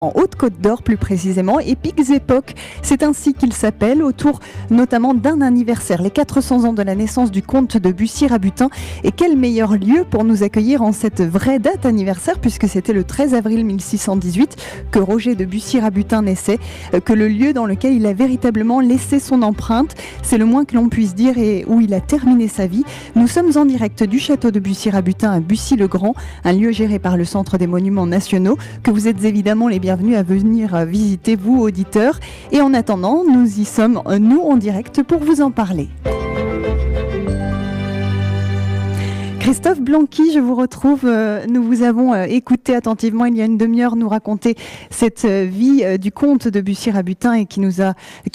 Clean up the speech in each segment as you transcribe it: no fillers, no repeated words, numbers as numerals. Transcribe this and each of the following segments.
En Haute-Côte d'Or plus précisément, Épiques Époques, c'est ainsi qu'il s'appelle, autour notamment d'un anniversaire, les 400 ans de la naissance du comte de Bussy-Rabutin. Et quel meilleur lieu pour nous accueillir en cette vraie date anniversaire, puisque c'était le 13 avril 1618 que Roger de Bussy-Rabutin naissait, que le lieu dans lequel il a véritablement laissé son empreinte, c'est le moins que l'on puisse dire, et où il a terminé sa vie. Nous sommes en direct du château de Bussy-Rabutin à Bussy-le-Grand, un lieu géré par le Centre des Monuments Nationaux, que vous êtes évidemment les bienvenue à venir visiter, vous auditeurs. Et en attendant, nous y sommes, nous, en direct pour vous en parler. Christophe Blanqui, je vous retrouve. Nous vous avons écouté attentivement il y a une demi-heure nous raconter cette vie du comte de Bussy-Rabutin et qui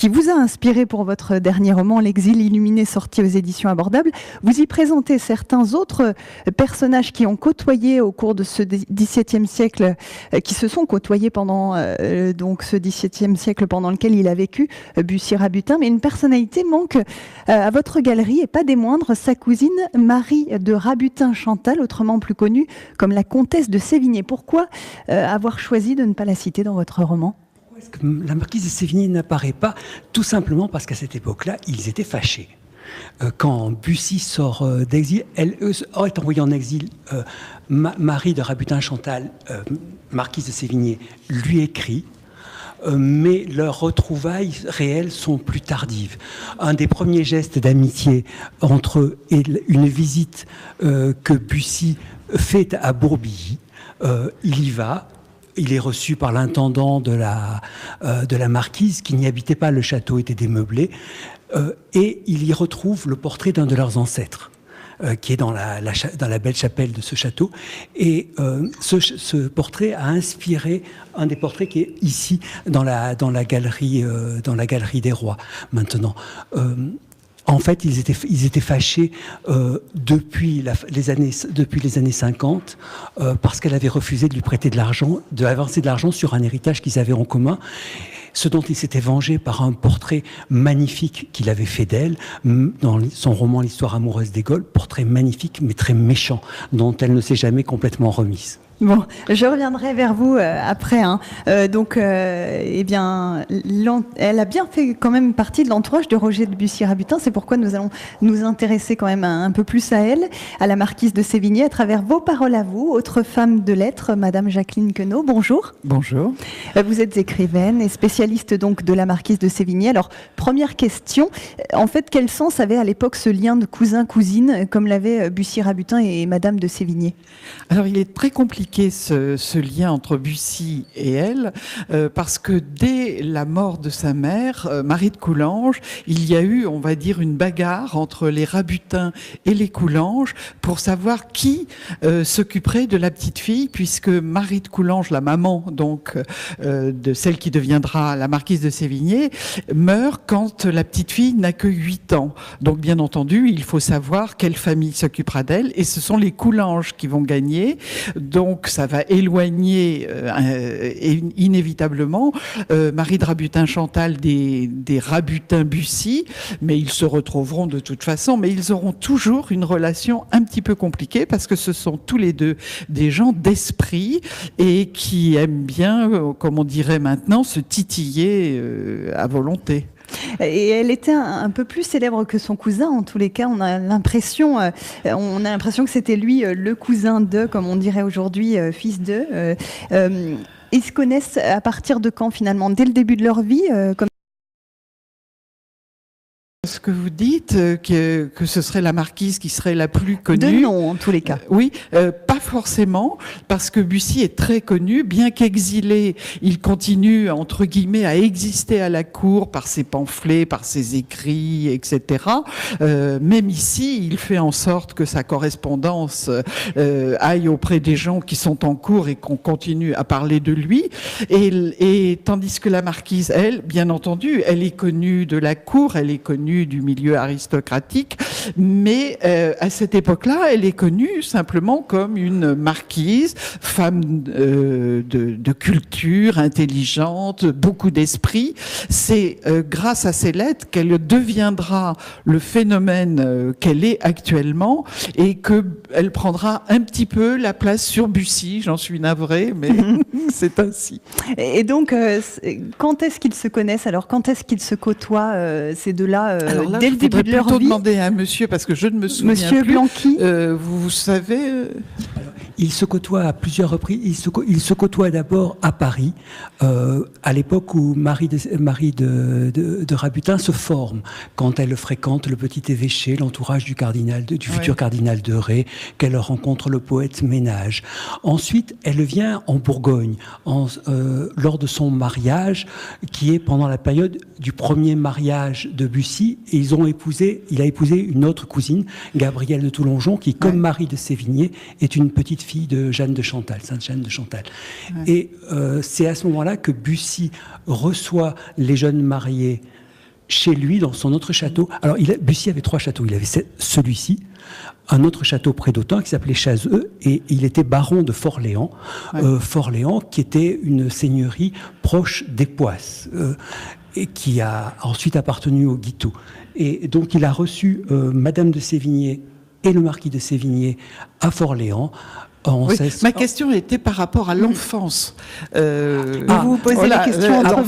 vous a inspiré pour votre dernier roman, L'Exil illuminé, sorti aux éditions Abordables. Vous y présentez certains autres personnages qui ont côtoyé au cours de ce XVIIe siècle, qui se sont côtoyés pendant donc ce XVIIe siècle pendant lequel il a vécu, Bussy-Rabutin. Mais une personnalité manque à votre galerie, et pas des moindres, sa cousine Marie de Rabutin-Chantal, autrement plus connue comme la comtesse de Sévigné. Pourquoi avoir choisi de ne pas la citer dans votre roman ? Est-ce que la marquise de Sévigné n'apparaît pas? Tout simplement parce qu'à cette époque-là, ils étaient fâchés. Quand Bussy sort d'exil, elle est envoyée en exil. Marie de Rabutin-Chantal, marquise de Sévigné, lui écrit. Mais leurs retrouvailles réelles sont plus tardives. Un des premiers gestes d'amitié entre eux est une visite que Bussy fait à Bourbilly. Il y va. Il est reçu par l'intendant de la marquise, qui n'y habitait pas, le château était démeublé, et il y retrouve le portrait d'un de leurs ancêtres, qui est dans la belle chapelle de ce château. Et ce portrait a inspiré un des portraits qui est ici dans la galerie des rois maintenant. En fait, ils étaient fâchés depuis les années 50 parce qu'elle avait refusé de lui prêter de l'argent, d'avancer de l'argent sur un héritage qu'ils avaient en commun. Ce dont il s'était vengé par un portrait magnifique qu'il avait fait d'elle dans son roman L'Histoire amoureuse des Gaules, portrait magnifique mais très méchant, dont elle ne s'est jamais complètement remise. Bon, je reviendrai vers vous après. Eh bien, elle a bien fait quand même partie de l'entourage de Roger de Bussy-Rabutin. C'est pourquoi nous allons nous intéresser quand même un peu plus à elle, à la marquise de Sévigné, à travers vos paroles à vous, autre femme de lettres, Madame Jacqueline Queneau. Bonjour. Bonjour. Vous êtes écrivaine et spécialiste donc de la marquise de Sévigné. Alors, première question, en fait, quel sens avait à l'époque ce lien de cousin-cousine, comme l'avaient Bussy-Rabutin et Madame de Sévigné? Alors, il est très compliqué ce lien entre Bussy et elle, parce que dès la mort de sa mère, Marie de Coulanges, il y a eu, on va dire, une bagarre entre les Rabutin et les Coulanges pour savoir qui s'occuperait de la petite fille, puisque Marie de Coulanges, la maman donc de celle qui deviendra la marquise de Sévigné, meurt quand la petite fille n'a que 8 ans. Donc bien entendu, il faut savoir quelle famille s'occupera d'elle, et ce sont les Coulanges qui vont gagner. Donc ça va éloigner inévitablement Marie de Rabutin-Chantal des Rabutin-Bussy, mais ils se retrouveront de toute façon, mais ils auront toujours une relation un petit peu compliquée parce que ce sont tous les deux des gens d'esprit et qui aiment bien, comme on dirait maintenant, se titiller à volonté. Et elle était un peu plus célèbre que son cousin. En tous les cas, on a l'impression que c'était lui le cousin de, comme on dirait aujourd'hui, fils de. Ils se connaissent à partir de quand finalement? Dès le début de leur vie Ce que vous dites, que ce serait la marquise qui serait la plus connue. De nom, en tous les cas. Oui, pas forcément, parce que Bussy est très connu. Bien qu'exilé, il continue, entre guillemets, à exister à la cour par ses pamphlets, par ses écrits, etc. Même ici, il fait en sorte que sa correspondance aille auprès des gens qui sont en cour et qu'on continue à parler de lui. Et tandis que la marquise, elle, bien entendu, elle est connue de la cour, elle est connue du du milieu aristocratique, mais à cette époque-là, elle est connue simplement comme une marquise, femme de culture, intelligente, beaucoup d'esprit. C'est grâce à ces lettres qu'elle deviendra le phénomène qu'elle est actuellement et qu'elle prendra un petit peu la place sur Bussy, j'en suis navrée, mais c'est ainsi. Et donc, quand est-ce qu'ils se connaissent? Alors, quand est-ce qu'ils se côtoient, ces deux-là, dès le début de leur vie? Je voudrais demander à monsieur, parce que je ne me souviens Monsieur plus. Blanqui. Vous savez... Ils se côtoient à plusieurs reprises. Ils se côtoient d'abord à Paris, à l'époque où Marie de Rabutin se forme, quand elle fréquente le petit évêché, l'entourage du futur cardinal de Ré, qu'elle rencontre le poète Ménage. Ensuite, elle vient en Bourgogne, lors de son mariage, qui est pendant la période du premier mariage de Bussy, et il a épousé une autre cousine, Gabrielle de Toulongeon, qui, comme Marie de Sévigné, est une petite fille de Jeanne de Chantal, Sainte Jeanne de Chantal. Ouais. Et c'est à ce moment-là que Bussy reçoit les jeunes mariés chez lui, dans son autre château. Alors, Bussy avait 3 châteaux. Il avait celui-ci, un autre château près d'Autun qui s'appelait Chazeux, et il était baron de Forléans. Forléans, qui était une seigneurie proche d'Époisses, et qui a ensuite appartenu au Guitou. Et donc, il a reçu Madame de Sévigné et le marquis de Sévigné à Forléans. Oui, ma question était par rapport à l'enfance. Vous posez la question par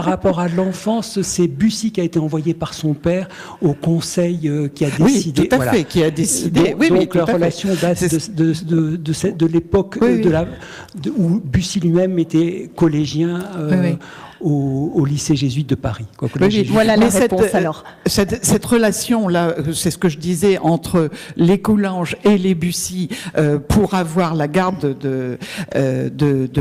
rapport à l'enfance, c'est Bussy qui a été envoyé par son père au conseil qui a décidé. Oui, tout à fait, qui a décidé. Donc leur relation date de l'époque où Bussy lui-même était collégien. Au lycée jésuite de Paris. Voilà la réponse alors. Cette relation-là, c'est ce que je disais, entre les Coulanges et les Bussy pour avoir la garde de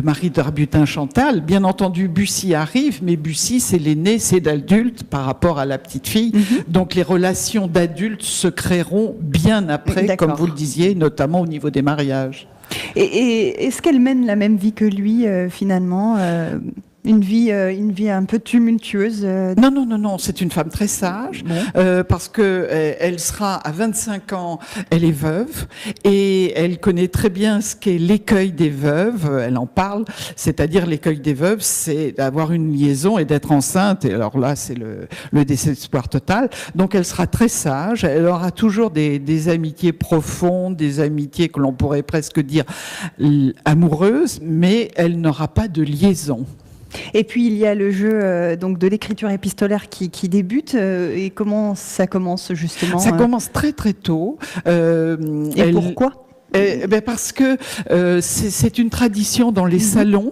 Marie de Rabutin-Chantal. Bien entendu, Bussy arrive, mais Bussy, c'est l'aîné, c'est d'adulte par rapport à la petite fille. Donc les relations d'adultes se créeront bien après, comme vous le disiez, notamment au niveau des mariages. Et est-ce qu'elle mène la même vie que lui, finalement une vie un peu tumultueuse. Non, c'est une femme très sage, parce que elle sera à 25 ans, elle est veuve, et elle connaît très bien ce qu'est l'écueil des veuves, elle en parle, c'est-à-dire l'écueil des veuves, c'est d'avoir une liaison et d'être enceinte, et alors là, c'est le désespoir total. Donc elle sera très sage, elle aura toujours des amitiés profondes, des amitiés que l'on pourrait presque dire amoureuses, mais elle n'aura pas de liaison. Et puis il y a le jeu donc de l'écriture épistolaire qui débute. Et comment ça commence justement? Ça commence très très tôt. Et pourquoi? Parce que c'est une tradition dans les salons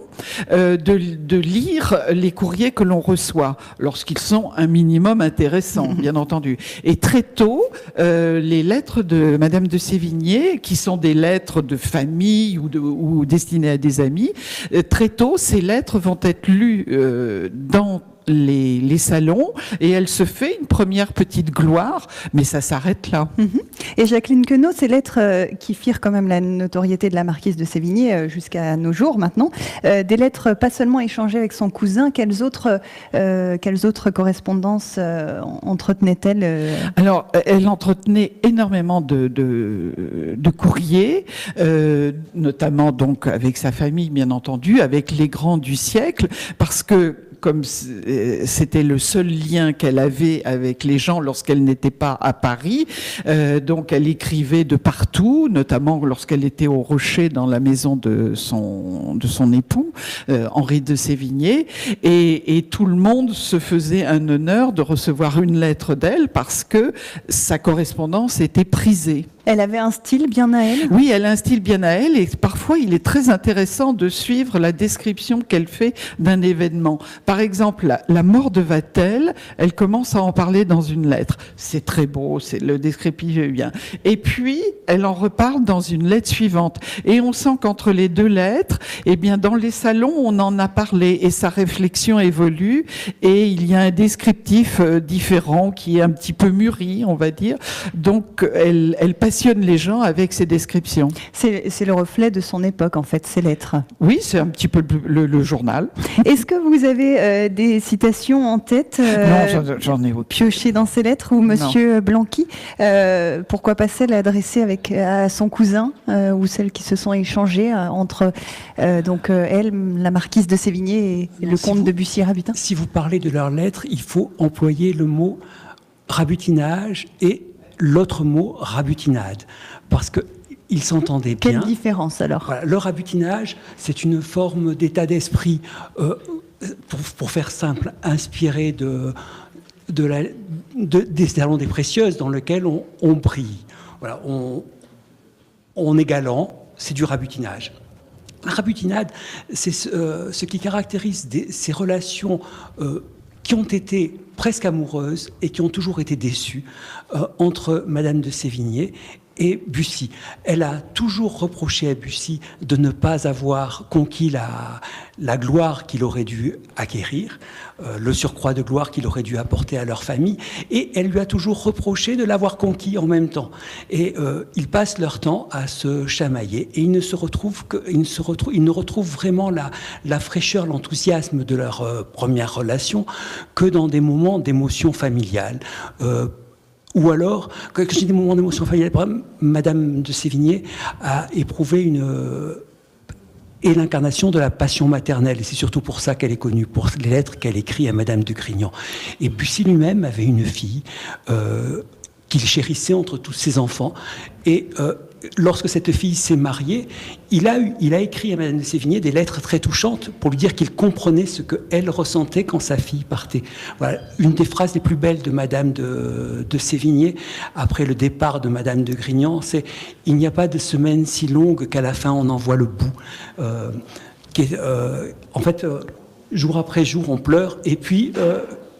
de lire les courriers que l'on reçoit lorsqu'ils sont un minimum intéressants, bien entendu. Et très tôt, les lettres de Madame de Sévigné, qui sont des lettres de famille ou destinées à des amis, très tôt, ces lettres vont être lues dans les salons, et elle se fait une première petite gloire, mais ça s'arrête là. Et Jacqueline Queneau, ces lettres qui firent quand même la notoriété de la marquise de Sévigné jusqu'à nos jours maintenant, des lettres pas seulement échangées avec son cousin, quelles autres correspondances entretenait-elle? Alors, elle entretenait énormément de courriers, notamment donc avec sa famille, bien entendu, avec les grands du siècle, parce que comme c'était le seul lien qu'elle avait avec les gens lorsqu'elle n'était pas à Paris. Donc elle écrivait de partout, notamment lorsqu'elle était au Rocher dans la maison de son époux, Henri de Sévigné. Et tout le monde se faisait un honneur de recevoir une lettre d'elle parce que sa correspondance était prisée. Elle avait un style bien à elle? Oui, elle a un style bien à elle, et parfois il est très intéressant de suivre la description qu'elle fait d'un événement. Par exemple, la mort de Vatel, elle commence à en parler dans une lettre. C'est très beau, c'est le descriptif est bien. Et puis, elle en reparle dans une lettre suivante. Et on sent qu'entre les deux lettres, eh bien, dans les salons, on en a parlé, et sa réflexion évolue, et il y a un descriptif différent qui est un petit peu mûri, on va dire. Donc, elle passe passionne les gens avec ses descriptions. C'est le reflet de son époque, en fait, ces lettres. Oui, c'est un petit peu le journal. Est-ce que vous avez des citations en tête Non, j'en ai aucune. Piochées dans ces lettres, ou Monsieur Blanqui, pourquoi pas celle adressée à son cousin, ou celles qui se sont échangées entre elle, la marquise de Sévigné, et le comte de Bussy-Rabutin? Si vous parlez de leurs lettres, il faut employer le mot rabutinage et l'autre mot rabutinade, parce qu'ils s'entendaient bien. Quelle différence alors? Voilà, le rabutinage, c'est une forme d'état d'esprit, pour faire simple, inspiré des salons des précieuses dans lequel on brille. Voilà, on est galant, c'est du rabutinage. La rabutinade, c'est ce qui caractérise ces relations qui ont été presque amoureuses et qui ont toujours été déçues entre Madame de Sévigné et Bussy. Elle a toujours reproché à Bussy de ne pas avoir conquis la gloire qu'il aurait dû acquérir, le surcroît de gloire qu'il aurait dû apporter à leur famille, et elle lui a toujours reproché de l'avoir conquis en même temps. Et ils passent leur temps à se chamailler, et ils ne retrouvent vraiment la fraîcheur, l'enthousiasme de leur première relation que dans des moments d'émotion familiale. Ou alors, quand j'ai des moments d'émotion familiale, Madame de Sévigné a éprouvé l'incarnation de la passion maternelle. Et c'est surtout pour ça qu'elle est connue, pour les lettres qu'elle écrit à Madame de Grignan. Et Bussy lui-même avait une fille qu'il chérissait entre tous ses enfants. Et lorsque cette fille s'est mariée, il a écrit à Madame de Sévigné des lettres très touchantes pour lui dire qu'il comprenait ce qu'elle ressentait quand sa fille partait. Voilà, une des phrases les plus belles de Madame de Sévigné, après le départ de Madame de Grignan, c'est « Il n'y a pas de semaine si longue qu'à la fin on en voit le bout ». En fait, jour après jour, on pleure, et puis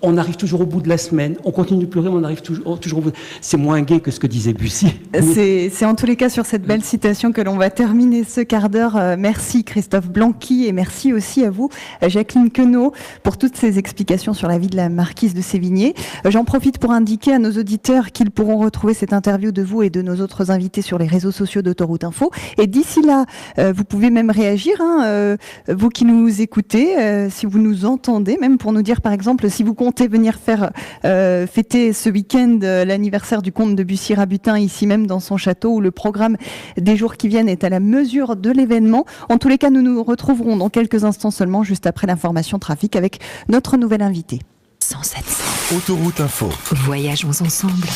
on arrive toujours au bout de la semaine. On continue de pleurer, mais on arrive toujours au bout. C'est moins gai que ce que disait Bussy. C'est en tous les cas sur cette belle citation que l'on va terminer ce quart d'heure. Merci Christophe Blanqui, et merci aussi à vous, Jacqueline Queneau, pour toutes ces explications sur la vie de la marquise de Sévigné. J'en profite pour indiquer à nos auditeurs qu'ils pourront retrouver cette interview de vous et de nos autres invités sur les réseaux sociaux d'Autoroute Info. Et d'ici là, vous pouvez même réagir, vous qui nous écoutez, si vous nous entendez, même pour nous dire par exemple si vous comptez venir faire fêter ce week-end l'anniversaire du comte de Bussy-Rabutin ici même dans son château, où le programme des jours qui viennent est à la mesure de l'événement. En tous les cas, nous nous retrouverons dans quelques instants seulement, juste après l'information trafic, avec notre nouvel invité. 107.7 Autoroute Info. Voyageons ensemble.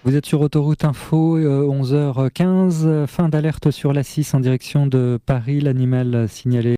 Vous êtes sur Autoroute Info, 11h15, fin d'alerte sur la 6 en direction de Paris. L'animal signalé